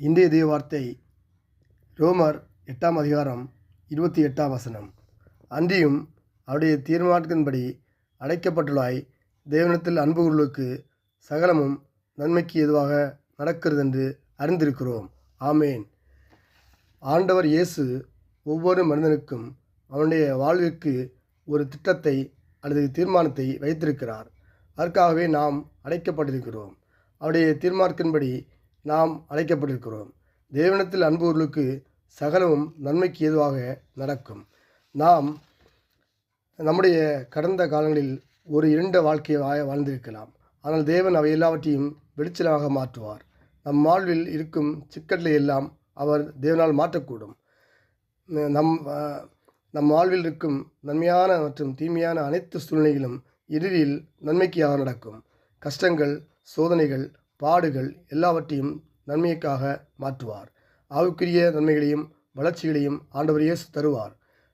இன்றைய தேவ வார்த்தை ரோமர் 8ஆம் அதிகாரம் 28ஆம் வசனம். அன்றியும் அவருடைய தீர்மானத்தின்படி அடைக்கப்பட்டுள்ளாய் தேவனிடத்தில் அன்புகளுக்கு சகலமும் நன்மைக்கு எதுவாக நடக்கிறது என்று அறிந்திருக்கிறோம். ஆமேன். ஆண்டவர் இயேசு ஒவ்வொரு மனிதனுக்கும் அவனுடைய வாழ்விற்கு ஒரு திட்டத்தை அல்லது தீர்மானத்தை வைத்திருக்கிறார். அதற்காகவே நாம் அழைக்கப்பட்டிருக்கிறோம். அவருடைய தீர்மானத்தின்படி நாம் அழைக்கப்பட்டிருக்கிறோம். தேவனிடத்தில் அன்புகளுக்கு சகலமும் நன்மைக்கு ஏதுவாக நடக்கும். நாம் நம்முடைய கடந்த காலங்களில் ஒரு இருண்ட வாழ்க்கையை வாழ்ந்திருக்கலாம். ஆனால் தேவன் அவை எல்லாவற்றையும் வெளிச்சலாக மாற்றுவார். நம் வாழ்வில் இருக்கும் சிக்கல்களை எல்லாம் அவர் தேவனால் மாற்றக்கூடும். நம் வாழ்வில் இருக்கும் நன்மையான மற்றும் தீமையான அனைத்து சூழ்நிலைகளும் இறுதியில் நன்மைக்காக நடக்கும். கஷ்டங்கள், சோதனைகள், பாடுகள் எல்லாவற்றையும் நன்மைக்காக மாற்றுவார். ஆவிக்குரிய நன்மைகளையும் வளர்ச்சிகளையும் ஆண்டவர் இயேசு தருவார்.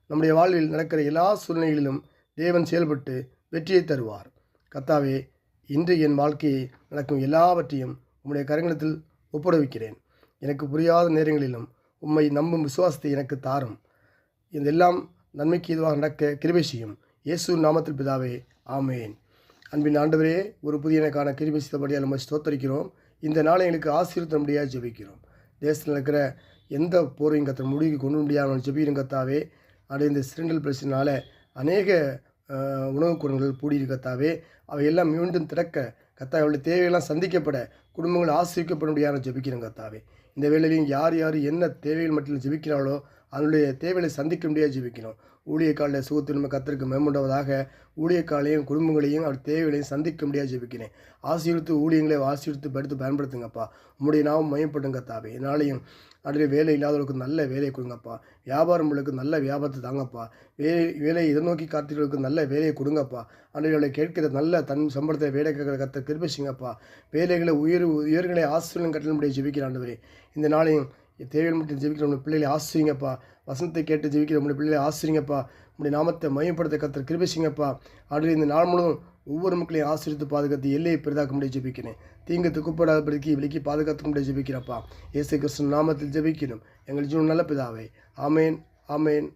நம்முடைய வாழ்வில் நடக்கிற எல்லா சூழ்நிலைகளிலும் தேவன் செயல்பட்டு வெற்றியை தருவார். கர்த்தாவே, இன்று என் வாழ்க்கையை நடக்கும் எல்லாவற்றையும் உம்முடைய கரங்களில் ஒப்புரவிக்கிறேன். எனக்கு புரியாத நேரங்களிலும் உம்மை நம்பும் விசுவாசத்தை எனக்கு தாரும். இதெல்லாம் நன்மைக்கு இதுவாக நடக்க கிருபை செய்யும். இயேசு நாமத்தில் பிதாவே, ஆமேன். அன்பின் ஆண்டவரே, ஒரு புதிய எனக்கான கிருபை செய்தபடியால் நம்ம ஸ்தோத்தரிக்கிறோம். இந்த நாளை எங்களுக்கு ஆசீர்வதிக்கும்படியாக ஜெபிக்கிறோம். தேசத்தில் இருக்கிற எந்த போரையும் கத்த முடிவுக்கு கொண்டு முடியாத ஜெபிக்கிறோம். கத்தாவே, இந்த சிலிண்டர் பிரச்சனைனால அநேக உணவுக் கூடங்கள் கூடியிருக்கத்தாவே அவையெல்லாம் மீண்டும் திறக்க அவளுடைய தேவையெல்லாம் சந்திக்கப்பட குடும்பங்கள் ஆசிரிக்கப்பட முடியாத ஜெபிக்கிறோம். கத்தாவே, இந்த வேளையிலையும் யார் யார் என்ன தேவைகள் மட்டும் ஜெபிக்கிறாளோ அதனுடைய தேவைகளை சந்திக்க முடியாது ஜெபிக்கிறோம். ஊழியக்காலில் சுகத்தில் நம்ம கத்திற்கு மேம்படுவதாக ஊழியக்காலையும் குடும்பங்களையும் அவர் தேவைகளையும் சந்திக்க முடியாது ஜெபிக்கிறேன். ஆசீர்வித்து ஊழியங்களை ஆசீர்வித்து படுத்து பயன்படுத்துங்கப்பா. உம்முடைய நாமம் மையப்படும் கத்தாவே. என்னாலையும் அதில் வேலை இல்லாதவர்களுக்கு நல்ல வேலையை கொடுங்கப்பா. வியாபாரம் உள்ளவர்களுக்கு நல்ல வியாபாரத்தை தாங்கப்பா. வேலையை எதிர்நோக்கி காத்திருக்கிறவர்களுக்கு நல்ல வேலையை கொடுங்கப்பா. அன்றைகளை கேட்கிற நல்ல தன் சம்பளத்தை வேலை கேட்கிற கத்த கிருபிச்சிங்கப்பா. வேலைகளை உயர்களை ஆசீர்வாதம் கட்டளை முடிய ஜெபிக்கிற ஆண்டவரே, இந்த நாளையும் தேவையை மட்டும் ஜெபிக்கிற உங்களுடைய பிள்ளைகளை ஆசிரியங்கப்பா. வசனத்தை கேட்டு ஜெபிக்கிற உங்களுடைய பிள்ளைகளை ஆசிரியங்கப்பா. உங்களுடைய நாமத்தை மையப்படுத்த கத்தர் கிருபிச்சிங்கப்பா. ஆண்டு இந்த நாள் முழுவதும் ஒவ்வொரு மக்களையும் ஆசிரியத்து பாதுகாத்து எல்லையை பெரிதாக்க முடிய ஜெபிக்கிறேன். தீங்கு துக்கப்படாதபடிக்கு விலக்கி பாதுகாத்துக்க முடிய ஜெபிக்கிறப்பா. இயேசு கிறிஸ்து நாமத்தில் ஜெபிக்கணும் எங்கள் ஜீவன் நல்ல பிதாவே. ஆமேன், ஆமேன்,